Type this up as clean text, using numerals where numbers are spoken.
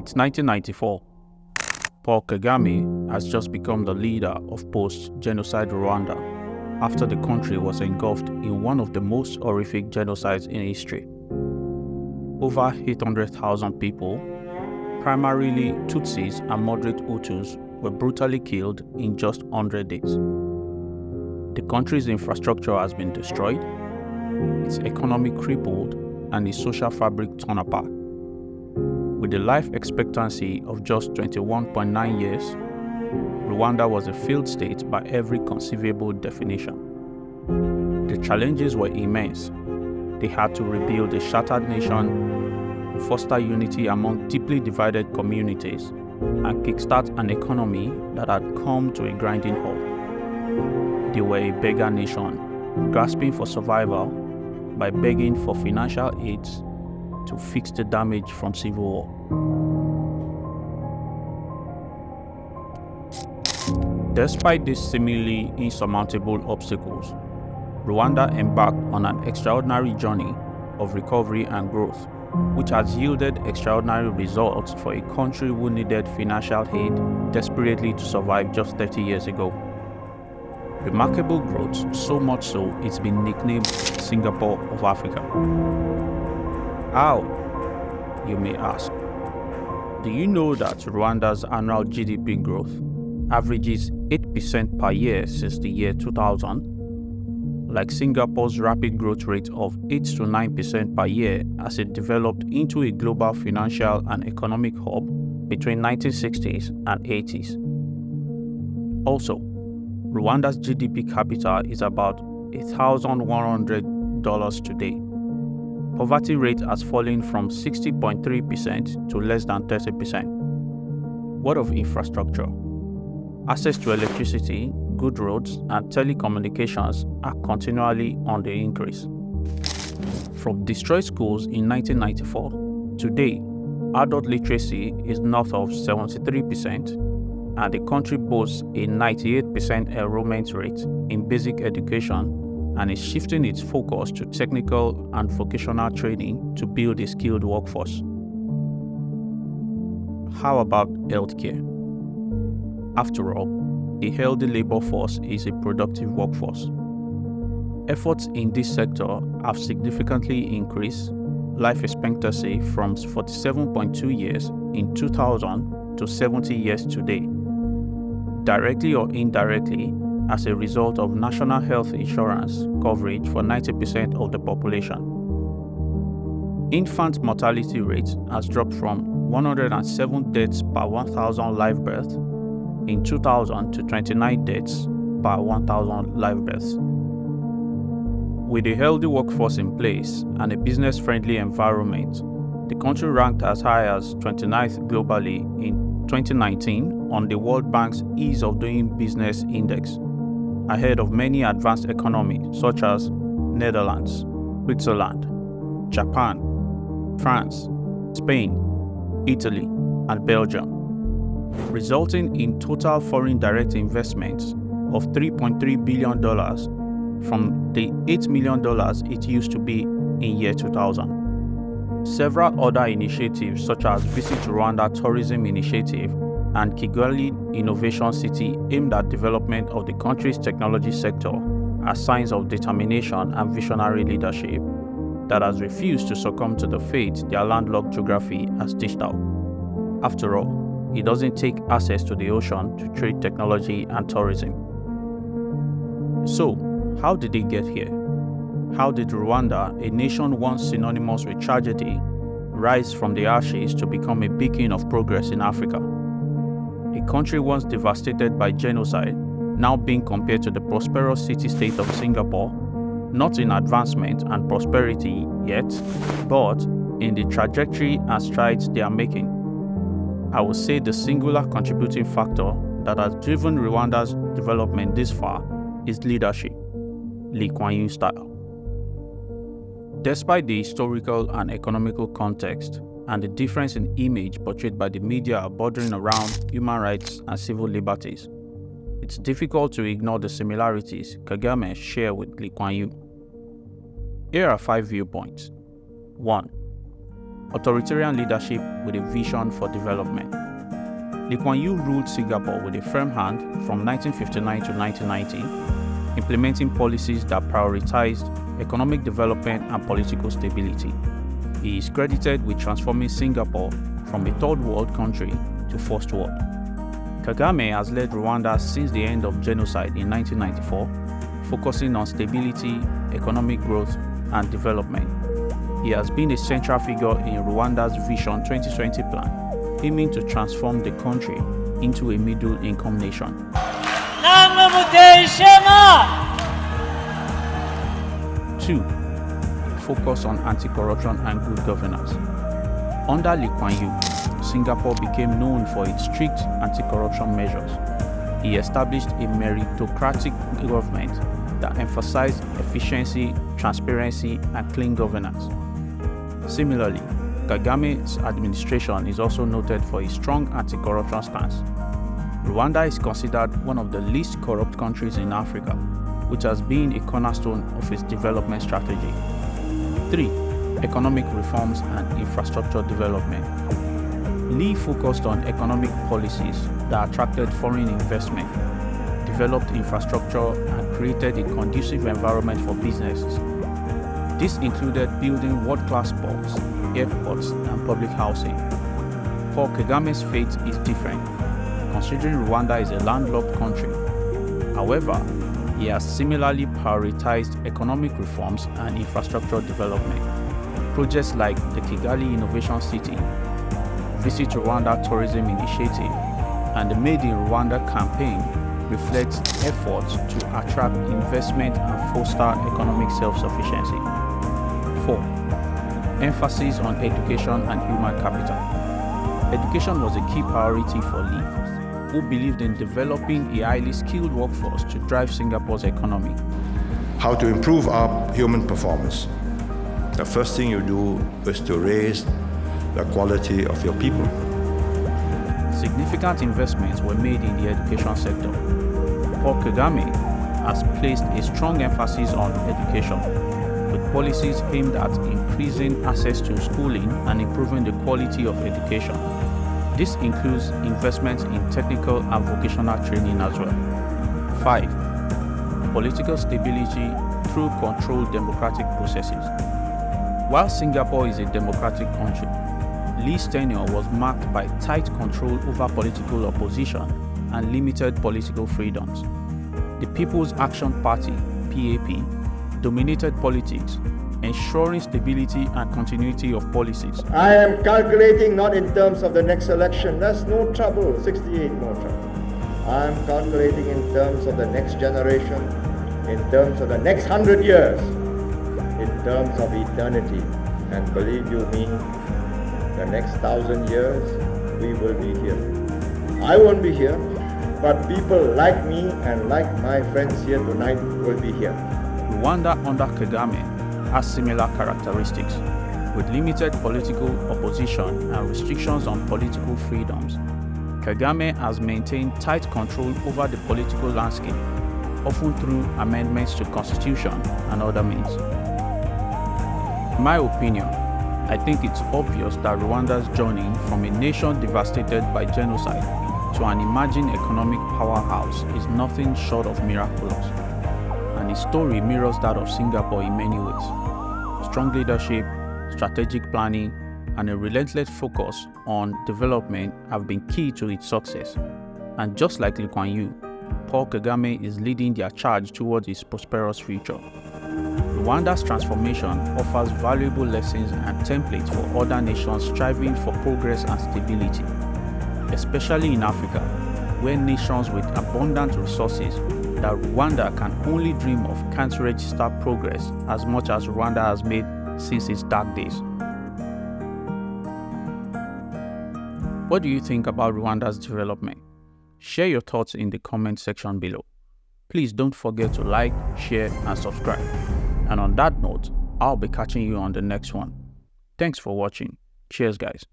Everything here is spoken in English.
It's 1994. Paul Kagame has just become the leader of post-genocide Rwanda after the country was engulfed in one of the most horrific genocides in history. Over 800,000 people, primarily Tutsis and moderate Hutus, were brutally killed in just 100 days. The country's infrastructure has been destroyed, its economy crippled, and its social fabric torn apart. With a life expectancy of just 21.9 years, Rwanda was a failed state by every conceivable definition. The challenges were immense. They had to rebuild a shattered nation, foster unity among deeply divided communities, and kickstart an economy that had come to a grinding halt. They were a beggar nation, grasping for survival by begging for financial aid to fix the damage from civil war. Despite these seemingly insurmountable obstacles, Rwanda embarked on an extraordinary journey of recovery and growth, which has yielded extraordinary results for a country who needed financial aid desperately to survive just 30 years ago. Remarkable growth, so much so it's been nicknamed Singapore of Africa. How, you may ask? Do you know that Rwanda's annual GDP growth averages 8% per year since the year 2000? Like Singapore's rapid growth rate of 8 to 9% per year as it developed into a global financial and economic hub between 1960s and 80s. Also, Rwanda's GDP capita is about $1,100 today. Poverty rate has fallen from 60.3% to less than 30%. What of infrastructure? Access to electricity, good roads, and telecommunications are continually on the increase. From destroyed schools in 1994, today, adult literacy is north of 73%, and the country boasts a 98% enrollment rate in basic education and is shifting its focus to technical and vocational training to build a skilled workforce. How about healthcare? After all, a healthy labor force is a productive workforce. Efforts in this sector have significantly increased life expectancy from 47.2 years in 2000 to 70 years today, directly or indirectly as a result of national health insurance coverage for 90% of the population. Infant mortality rate has dropped from 107 deaths per 1,000 live births in 2000 to 29 deaths per 1,000 live births. With a healthy workforce in place and a business-friendly environment, the country ranked as high as 29th globally in 2019 on the World Bank's Ease of Doing Business Index, ahead of many advanced economies such as Netherlands, Switzerland, Japan, France, Spain, Italy, and Belgium, resulting in total foreign direct investments of $3.3 billion from the $8 million it used to be in year 2000. Several other initiatives such as Visit Rwanda Tourism Initiative and Kigali Innovation City aimed at development of the country's technology sector are signs of determination and visionary leadership that has refused to succumb to the fate their landlocked geography has dished out. After all, it doesn't take access to the ocean to trade technology and tourism. So, how did it get here? How did Rwanda, a nation once synonymous with tragedy, rise from the ashes to become a beacon of progress in Africa? A country once devastated by genocide, now being compared to the prosperous city-state of Singapore, not in advancement and prosperity yet, but in the trajectory and strides they are making. I would say the singular contributing factor that has driven Rwanda's development this far is leadership, Lee Kuan Yew style. Despite the historical and economical context and the difference in image portrayed by the media bordering around human rights and civil liberties, it's difficult to ignore the similarities Kagame shares with Lee Kuan Yew. Here are 5 viewpoints. 1. authoritarian leadership with a vision for development. Lee Kuan Yew ruled Singapore with a firm hand from 1959 to 1990, implementing policies that prioritized economic development and political stability. He is credited with transforming Singapore from a third world country to first world. Kagame has led Rwanda since the end of genocide in 1994, focusing on stability, economic growth, and development. He has been a central figure in Rwanda's Vision 2020 plan, aiming to transform the country into a middle-income nation. 2. Focus on anti-corruption and good governance. Under Lee Kuan Yew, Singapore became known for its strict anti-corruption measures. He established a meritocratic government that emphasized efficiency, transparency, and clean governance. Similarly, Kagame's administration is also noted for a strong anti-corruption stance. Rwanda is considered one of the least corrupt countries in Africa, which has been a cornerstone of its development strategy. 3. Economic reforms and infrastructure development. Lee focused on economic policies that attracted foreign investment, developed infrastructure, and created a conducive environment for businesses. This included building world-class ports, airports, and public housing. Paul Kagame's fate is different, considering Rwanda is a landlocked country. However, he has similarly prioritized economic reforms and infrastructure development. Projects like the Kigali Innovation City, Visit Rwanda Tourism Initiative, and the Made in Rwanda campaign reflects efforts to attract investment and foster economic self-sufficiency. 4. Emphasis on education and human capital. Education was a key priority for Lee, who believed in developing a highly skilled workforce to drive Singapore's economy. How to improve our human performance. The first thing you do is to raise the quality of your people. Significant investments were made in the education sector. Paul Kagame has placed a strong emphasis on education, with policies aimed at increasing access to schooling and improving the quality of education. This includes investments in technical and vocational training as well. 5. Political stability through controlled democratic processes. While Singapore is a democratic country, Lee's tenure was marked by tight control over political opposition and limited political freedoms. The People's Action Party, PAP, dominated politics, ensuring stability and continuity of policies. I am calculating not in terms of the next election. That's no trouble, 68, no trouble. I am calculating in terms of the next generation, in terms of the next 100 years, in terms of eternity. And believe you me, the next 1,000 years, we will be here. I won't be here, but people like me and like my friends here tonight will be here. Rwanda under Kagame has similar characteristics, with limited political opposition and restrictions on political freedoms. Kagame has maintained tight control over the political landscape, often through amendments to constitution and other means. In my opinion, I think it's obvious that Rwanda's journey from a nation devastated by genocide to an emerging economic powerhouse is nothing short of miraculous, and his story mirrors that of Singapore in many ways. Strong leadership, strategic planning, and a relentless focus on development have been key to its success. And just like Lee Kuan Yew, Paul Kagame is leading their charge towards its prosperous future. Rwanda's transformation offers valuable lessons and templates for other nations striving for progress and stability, especially in Africa, where nations with abundant resources that Rwanda can only dream of can't register progress as much as Rwanda has made since its dark days. What do you think about Rwanda's development? Share your thoughts in the comment section below. Please don't forget to like, share, and subscribe. And on that note, I'll be catching you on the next one. Thanks for watching. Cheers, guys.